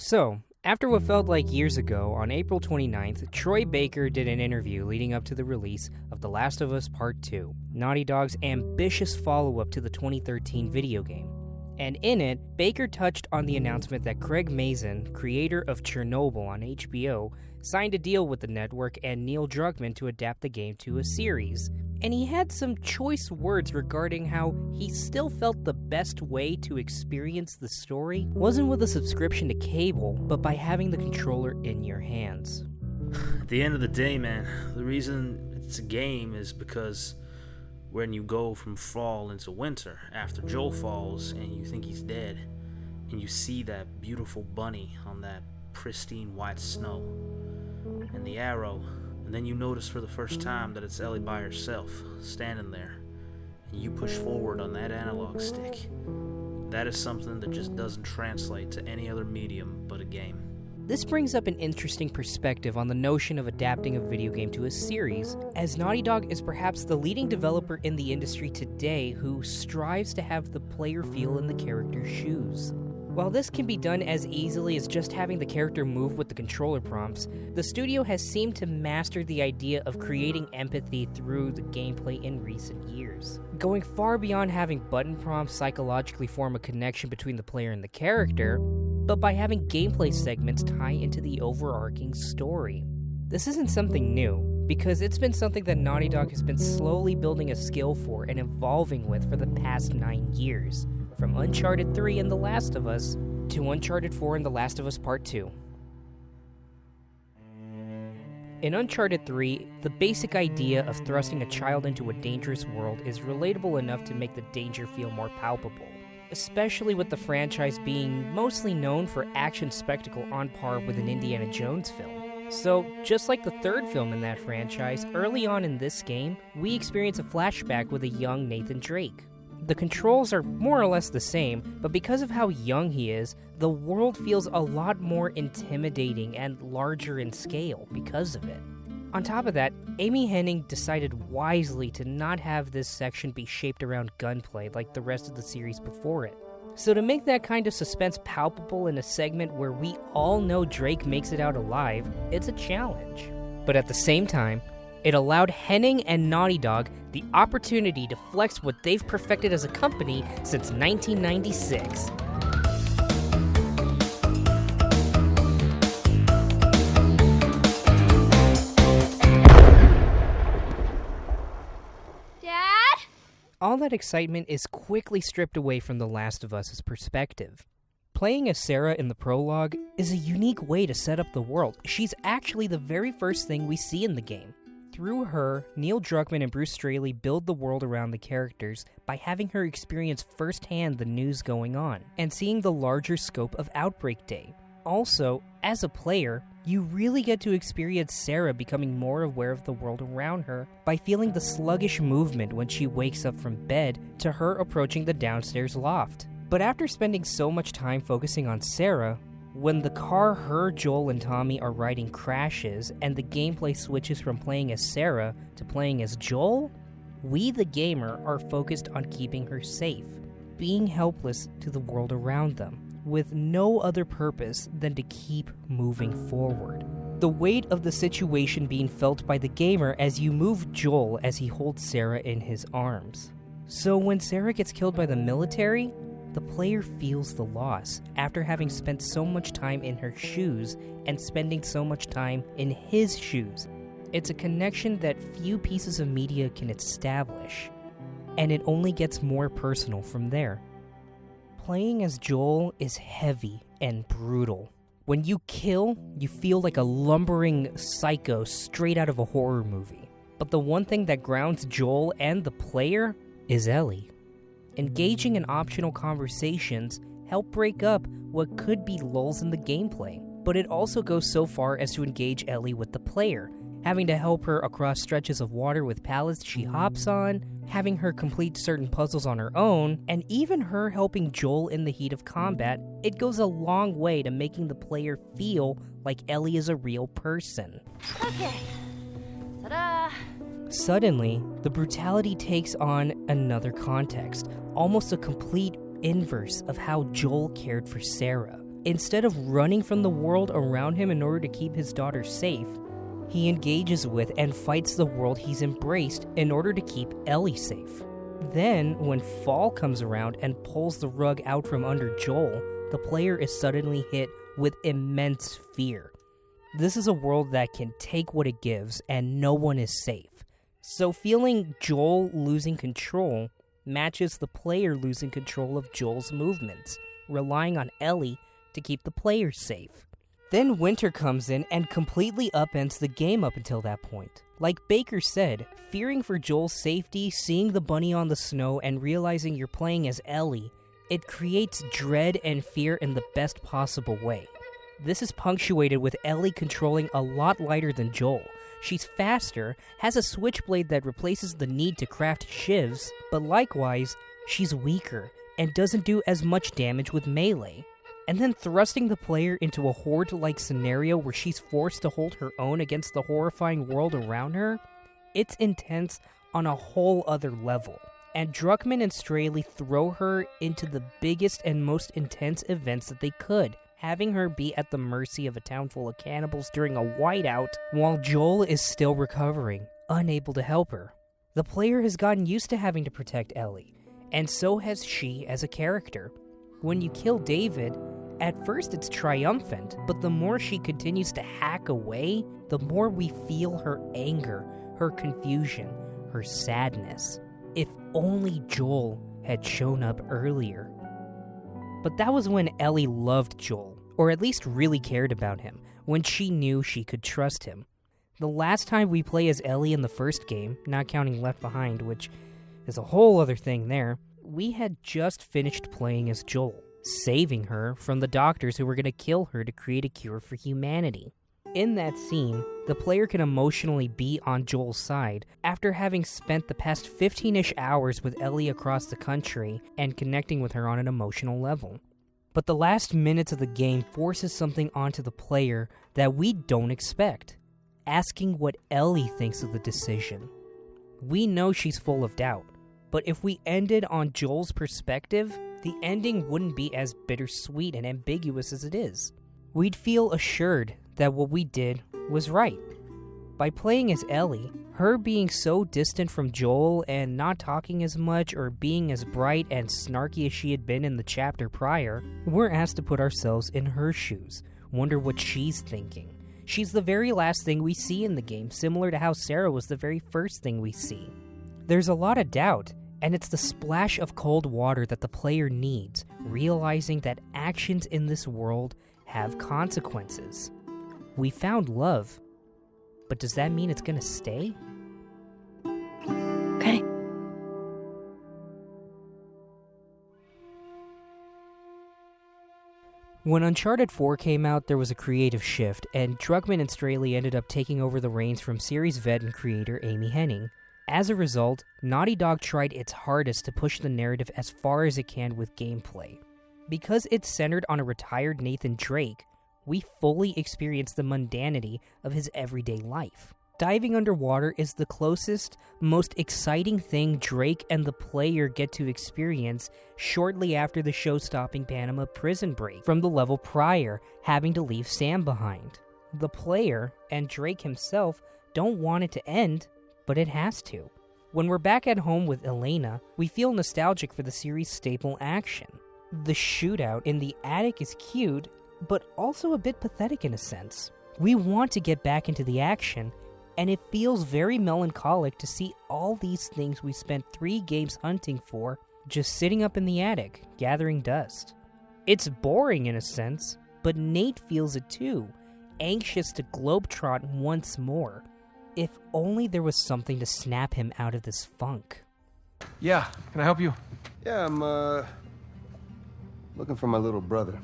So, after what felt like years ago, on April 29th, Troy Baker did an interview leading up to the release of The Last of Us Part 2, Naughty Dog's ambitious follow-up to the 2013 video game. And in it, Baker touched on the announcement that Craig Mazin, creator of Chernobyl on HBO, signed a deal with the network and Neil Druckmann to adapt the game to a series. And he had some choice words regarding how he still felt the best way to experience the story wasn't with a subscription to cable, but by having the controller in your hands. At the end of the day, man, the reason it's a game is because when you go from fall into winter, after Joel falls and you think he's dead, and you see that beautiful bunny on that pristine white snow, and the arrow, and then you notice for the first time that it's Ellie by herself, standing there, and you push forward on that analog stick. That is something that just doesn't translate to any other medium but a game. This brings up an interesting perspective on the notion of adapting a video game to a series, as Naughty Dog is perhaps the leading developer in the industry today who strives to have the player feel in the character's shoes. While this can be done as easily as just having the character move with the controller prompts, the studio has seemed to master the idea of creating empathy through the gameplay in recent years, going far beyond having button prompts psychologically form a connection between the player and the character, but by having gameplay segments tie into the overarching story. This isn't something new, because it's been something that Naughty Dog has been slowly building a skill for and evolving with for the past 9 years, from Uncharted 3 and The Last of Us to Uncharted 4 and The Last of Us Part 2. In Uncharted 3, the basic idea of thrusting a child into a dangerous world is relatable enough to make the danger feel more palpable, especially with the franchise being mostly known for action spectacle on par with an Indiana Jones film. So, just like the third film in that franchise, early on in this game, we experience a flashback with a young Nathan Drake. The controls are more or less the same, but because of how young he is, the world feels a lot more intimidating and larger in scale because of it. On top of that, Amy Hennig decided wisely to not have this section be shaped around gunplay like the rest of the series before it. So to make that kind of suspense palpable in a segment where we all know Drake makes it out alive, it's a challenge. But at the same time, it allowed Hennig and Naughty Dog the opportunity to flex what they've perfected as a company since 1996. All that excitement is quickly stripped away from The Last of Us' perspective. Playing as Sarah in the prologue is a unique way to set up the world. She's actually the very first thing we see in the game. Through her, Neil Druckmann and Bruce Straley build the world around the characters by having her experience firsthand the news going on, and seeing the larger scope of Outbreak Day. Also, as a player, you really get to experience Sarah becoming more aware of the world around her by feeling the sluggish movement when she wakes up from bed to her approaching the downstairs loft. But after spending so much time focusing on Sarah, when the car her, Joel, and Tommy are riding crashes and the gameplay switches from playing as Sarah to playing as Joel, we, the gamer, are focused on keeping her safe, being helpless to the world around them, with no other purpose than to keep moving forward. The weight of the situation being felt by the gamer as you move Joel as he holds Sarah in his arms. So when Sarah gets killed by the military, the player feels the loss after having spent so much time in her shoes and spending so much time in his shoes. It's a connection that few pieces of media can establish, and it only gets more personal from there. Playing as Joel is heavy and brutal. When you kill, you feel like a lumbering psycho straight out of a horror movie. But the one thing that grounds Joel and the player is Ellie. Engaging in optional conversations help break up what could be lulls in the gameplay, but it also goes so far as to engage Ellie with the player, having to help her across stretches of water with pallets she hops on, having her complete certain puzzles on her own, and even her helping Joel in the heat of combat. It goes a long way to making the player feel like Ellie is a real person. Okay. Ta-da! Suddenly, the brutality takes on another context, almost a complete inverse of how Joel cared for Sarah. Instead of running from the world around him in order to keep his daughter safe, he engages with and fights the world he's embraced in order to keep Ellie safe. Then, when fall comes around and pulls the rug out from under Joel, the player is suddenly hit with immense fear. This is a world that can take what it gives, and no one is safe. So feeling Joel losing control matches the player losing control of Joel's movements, relying on Ellie to keep the player safe. Then winter comes in and completely upends the game up until that point. Like Baker said, fearing for Joel's safety, seeing the bunny on the snow, and realizing you're playing as Ellie, it creates dread and fear in the best possible way. This is punctuated with Ellie controlling a lot lighter than Joel. She's faster, has a switchblade that replaces the need to craft shivs, but likewise, she's weaker and doesn't do as much damage with melee. And then thrusting the player into a horde-like scenario where she's forced to hold her own against the horrifying world around her, it's intense on a whole other level. And Druckmann and Straley throw her into the biggest and most intense events that they could, having her be at the mercy of a town full of cannibals during a whiteout while Joel is still recovering, unable to help her. The player has gotten used to having to protect Ellie, and so has she as a character. When you kill David, at first it's triumphant, but the more she continues to hack away, the more we feel her anger, her confusion, her sadness. If only Joel had shown up earlier. But that was when Ellie loved Joel, or at least really cared about him, when she knew she could trust him. The last time we play as Ellie in the first game, not counting Left Behind, which is a whole other thing there, we had just finished playing as Joel, saving her from the doctors who were going to kill her to create a cure for humanity. In that scene, the player can emotionally be on Joel's side after having spent the past 15-ish hours with Ellie across the country and connecting with her on an emotional level. But the last minutes of the game forces something onto the player that we don't expect, asking what Ellie thinks of the decision. We know she's full of doubt, but if we ended on Joel's perspective, the ending wouldn't be as bittersweet and ambiguous as it is. We'd feel assured that what we did was right. By playing as Ellie, her being so distant from Joel and not talking as much or being as bright and snarky as she had been in the chapter prior, we're asked to put ourselves in her shoes, wonder what she's thinking. She's the very last thing we see in the game, similar to how Sarah was the very first thing we see. There's a lot of doubt, and it's the splash of cold water that the player needs, realizing that actions in this world have consequences. We found love, but does that mean it's gonna stay? Okay. When Uncharted 4 came out, there was a creative shift, and Druckmann and Straley ended up taking over the reins from series vet and creator Amy Hennig. As a result, Naughty Dog tried its hardest to push the narrative as far as it can with gameplay. Because it's centered on a retired Nathan Drake, we fully experience the mundanity of his everyday life. Diving underwater is the closest, most exciting thing Drake and the player get to experience shortly after the show-stopping Panama prison break from the level prior, having to leave Sam behind. The player, and Drake himself, don't want it to end, but it has to. When we're back at home with Elena, we feel nostalgic for the series' staple action. The shootout in the attic is cute, but also a bit pathetic in a sense. We want to get back into the action, and it feels very melancholic to see all these things we spent 3 games hunting for just sitting up in the attic, gathering dust. It's boring in a sense, but Nate feels it too, anxious to globetrot once more. If only there was something to snap him out of this funk. Yeah, can I help you? Yeah, I'm, looking for my little brother.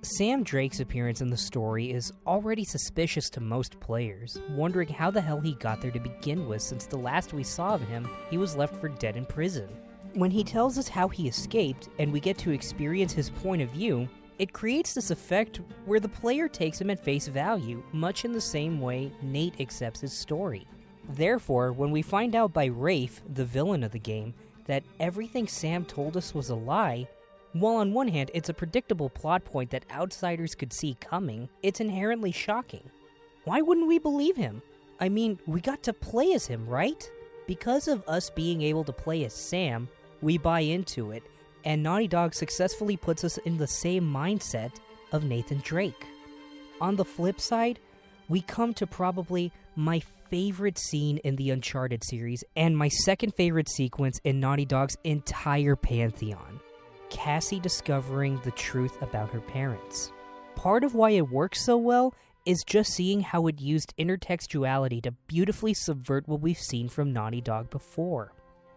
Sam Drake's appearance in the story is already suspicious to most players, wondering how the hell he got there to begin with since the last we saw of him, he was left for dead in prison. When he tells us how he escaped, and we get to experience his point of view, it creates this effect where the player takes him at face value, much in the same way Nate accepts his story. Therefore, when we find out by Rafe, the villain of the game, that everything Sam told us was a lie, While on one hand, it's a predictable plot point that outsiders could see coming, it's inherently shocking. Why wouldn't we believe him? I mean, we got to play as him, right? Because of us being able to play as Sam, we buy into it, and Naughty Dog successfully puts us in the same mindset of Nathan Drake. On the flip side, we come to probably my favorite scene in the Uncharted series, and my second favorite sequence in Naughty Dog's entire pantheon. Cassie discovering the truth about her parents. Part of why it works so well is just seeing how it used intertextuality to beautifully subvert what we've seen from Naughty Dog before.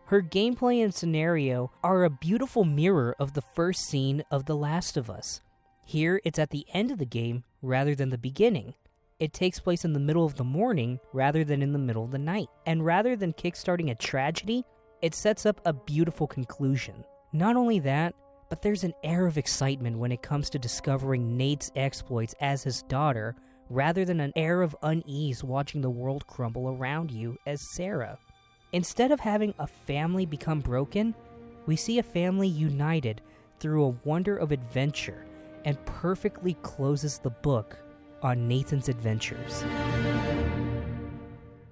Her gameplay and scenario are a beautiful mirror of the first scene of The Last of Us. Here, it's at the end of the game rather than the beginning. It takes place in the middle of the morning rather than in the middle of the night. And rather than kickstarting a tragedy, it sets up a beautiful conclusion. Not only that, but there's an air of excitement when it comes to discovering Nate's exploits as his daughter, rather than an air of unease watching the world crumble around you as Sarah. Instead of having a family become broken, we see a family united through a wonder of adventure, and perfectly closes the book on Nathan's adventures.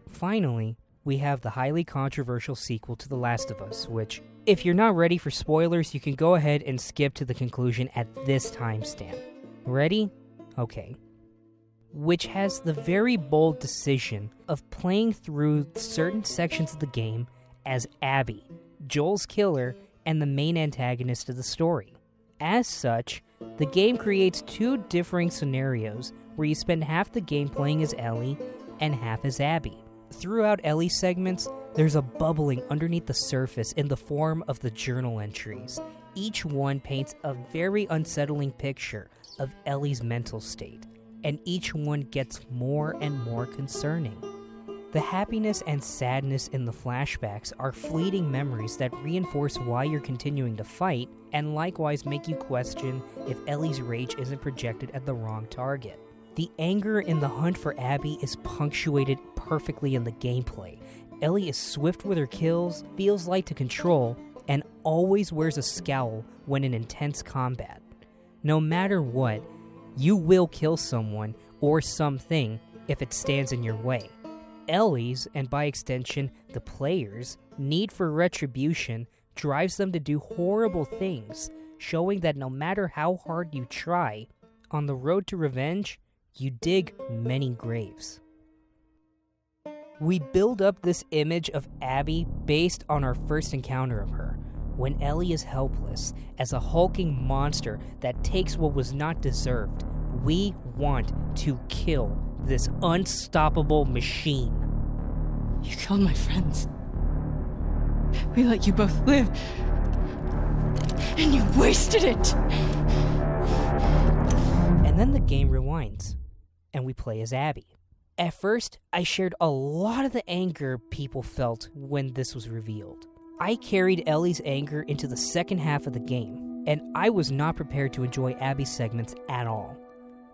Finally, we have the highly controversial sequel to The Last of Us, which, if you're not ready for spoilers, you can go ahead and skip to the conclusion at this timestamp. Ready? Okay. Which has the very bold decision of playing through certain sections of the game as Abby, Joel's killer, and the main antagonist of the story. As such, the game creates two differing scenarios where you spend half the game playing as Ellie and half as Abby. Throughout Ellie's segments, there's a bubbling underneath the surface in the form of the journal entries. Each one paints a very unsettling picture of Ellie's mental state, and each one gets more and more concerning. The happiness and sadness in the flashbacks are fleeting memories that reinforce why you're continuing to fight, and likewise make you question if Ellie's rage isn't projected at the wrong target. The anger in the hunt for Abby is punctuated perfectly in the gameplay. Ellie is swift with her kills, feels light to control, and always wears a scowl when in intense combat. No matter what, you will kill someone or something if it stands in your way. Ellie's, and by extension the players', need for retribution drives them to do horrible things, showing that no matter how hard you try, on the road to revenge, you dig many graves. We build up this image of Abby based on our first encounter of her, when Ellie is helpless, as a hulking monster that takes what was not deserved. We want to kill this unstoppable machine. You killed my friends. We let you both live. And you wasted it! And then the game rewinds, and we play as Abby. At first, I shared a lot of the anger people felt when this was revealed. I carried Ellie's anger into the second half of the game, and I was not prepared to enjoy Abby's segments at all.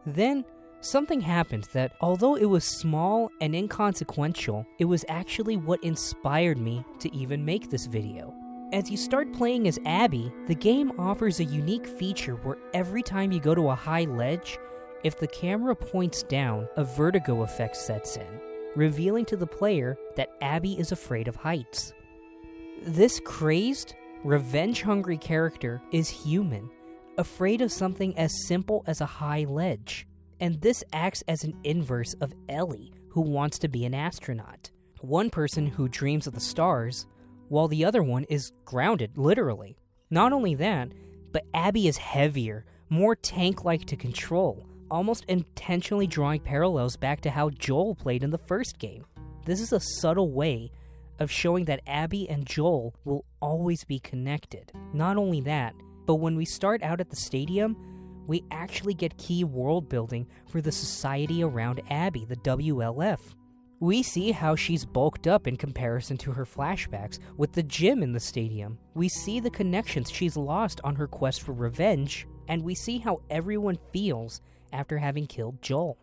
Then, something happened that, although it was small and inconsequential, it was actually what inspired me to even make this video. As you start playing as Abby, the game offers a unique feature where every time you go to a high ledge, if the camera points down, a vertigo effect sets in, revealing to the player that Abby is afraid of heights. This crazed, revenge-hungry character is human, afraid of something as simple as a high ledge. And this acts as an inverse of Ellie, who wants to be an astronaut. One person who dreams of the stars, while the other one is grounded, literally. Not only that, but Abby is heavier, more tank-like to control, almost intentionally drawing parallels back to how Joel played in the first game. This is a subtle way of showing that Abby and Joel will always be connected. Not only that, but when we start out at the stadium, we actually get key world building for the society around Abby, the WLF. We see how she's bulked up in comparison to her flashbacks with the gym in the stadium. We see the connections she's lost on her quest for revenge, and we see how everyone feels after having killed Joel.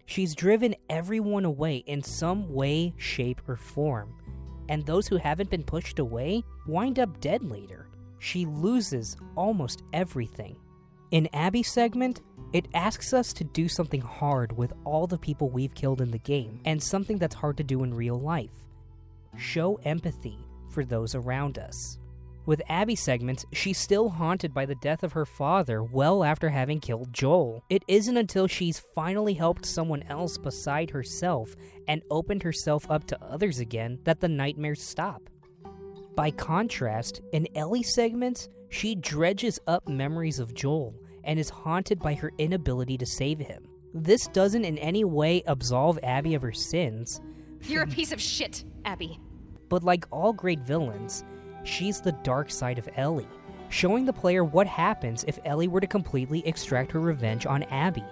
She's driven everyone away in some way, shape, or form, and those who haven't been pushed away wind up dead later. she loses almost everything. In Abby's segment, it asks us to do something hard with all the people we've killed in the game, and something that's hard to do in real life. Show empathy for those around us. With Abby's segments, she's still haunted by the death of her father well after having killed Joel. It isn't until she's finally helped someone else beside herself and opened herself up to others again that the nightmares stop. By contrast, in Ellie's segments, she dredges up memories of Joel and is haunted by her inability to save him. This doesn't in any way absolve Abby of her sins. You're a piece of shit, Abby. But like all great villains, she's the dark side of Ellie, showing the player what happens if Ellie were to completely extract her revenge on Abby.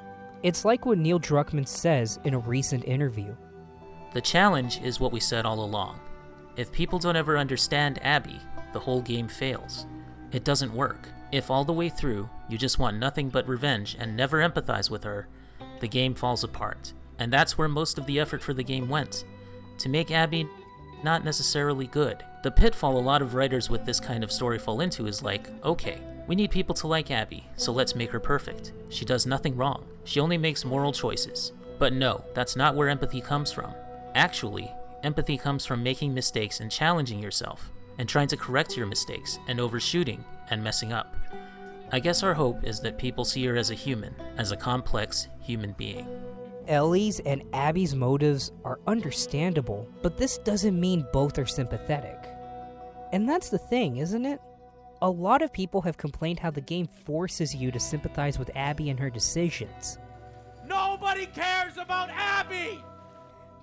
It's like what Neil Druckmann says in a recent interview. The challenge is what we said all along. If people don't ever understand Abby, the whole game fails. It doesn't work. If all the way through, you just want nothing but revenge and never empathize with her, the game falls apart. And that's where most of the effort for the game went. To make Abby not necessarily good. The pitfall a lot of writers with this kind of story fall into is like, okay, we need people to like Abby, so let's make her perfect. She does nothing wrong. She only makes moral choices. But no, that's not where empathy comes from. Actually, empathy comes from making mistakes and challenging yourself, and trying to correct your mistakes, and overshooting, and messing up. I guess our hope is that people see her as a human, as a complex human being. Ellie's and Abby's motives are understandable, but this doesn't mean both are sympathetic. And that's the thing, isn't it? A lot of people have complained how the game forces you to sympathize with Abby and her decisions. Nobody cares about Abby!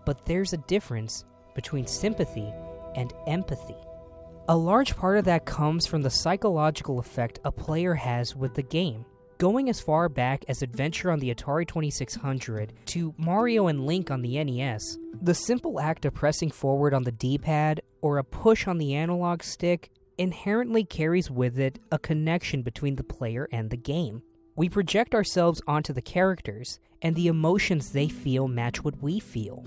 But there's a difference between sympathy and empathy. A large part of that comes from the psychological effect a player has with the game. Going as far back as Adventure on the Atari 2600 to Mario and Link on the NES, the simple act of pressing forward on the D-pad or a push on the analog stick inherently carries with it a connection between the player and the game. We project ourselves onto the characters, and the emotions they feel match what we feel.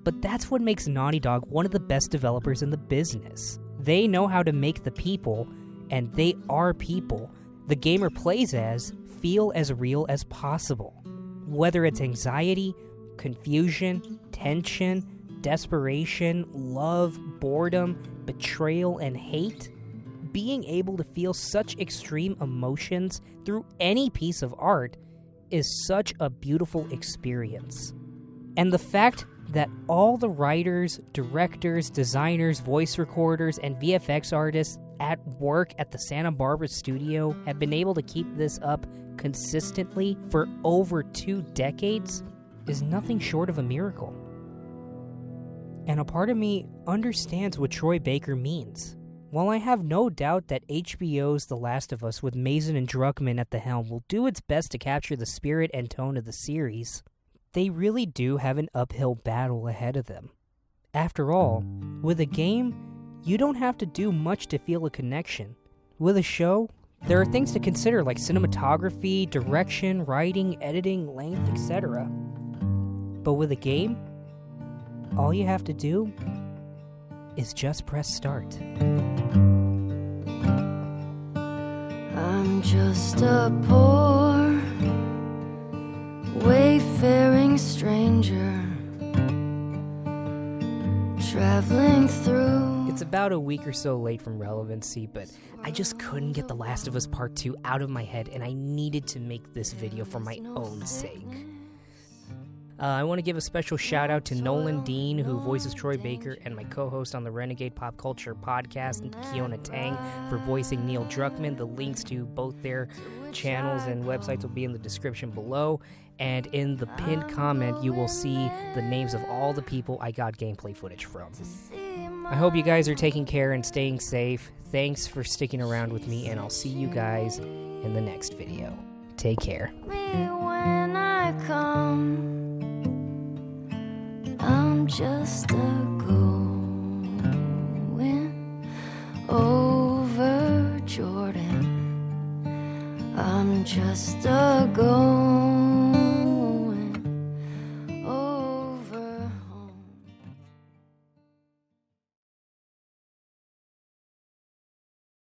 But that's what makes Naughty Dog one of the best developers in the business. They know how to make the people, and they are people, the gamer plays as, feel as real as possible. Whether it's anxiety, confusion, tension, desperation, love, boredom, betrayal, and hate, being able to feel such extreme emotions through any piece of art is such a beautiful experience. And the fact that all the writers, directors, designers, voice recorders, and VFX artists at work at the Santa Barbara studio have been able to keep this up consistently for over 2 decades is nothing short of a miracle. And a part of me understands what Troy Baker means. While I have no doubt that HBO's The Last of Us with Mazin and Druckmann at the helm will do its best to capture the spirit and tone of the series, they really do have an uphill battle ahead of them. After all, with a game, you don't have to do much to feel a connection. With a show, there are things to consider like cinematography, direction, writing, editing, length, etc. But with a game, all you have to do is just press start. I'm just a poor, wayfaring stranger, traveling through. It's about a week or so late from relevancy, but I just couldn't get The Last of Us Part 2 out of my head, and I needed to make this video for my own sake. I want to give a special shout out to Nolan Dean, who voices Troy Baker, and my co-host on the Renegade Pop Culture podcast, Kiona Tang, for voicing Neil Druckmann. The links to both their channels and websites will be in the description below, and in the pinned comment you will see the names of all the people I got gameplay footage from. I hope you guys are taking care and staying safe. Thanks for sticking around with me, and I'll see you guys in the next video. Take care. When I come, I'm just a going over Jordan. I'm just a going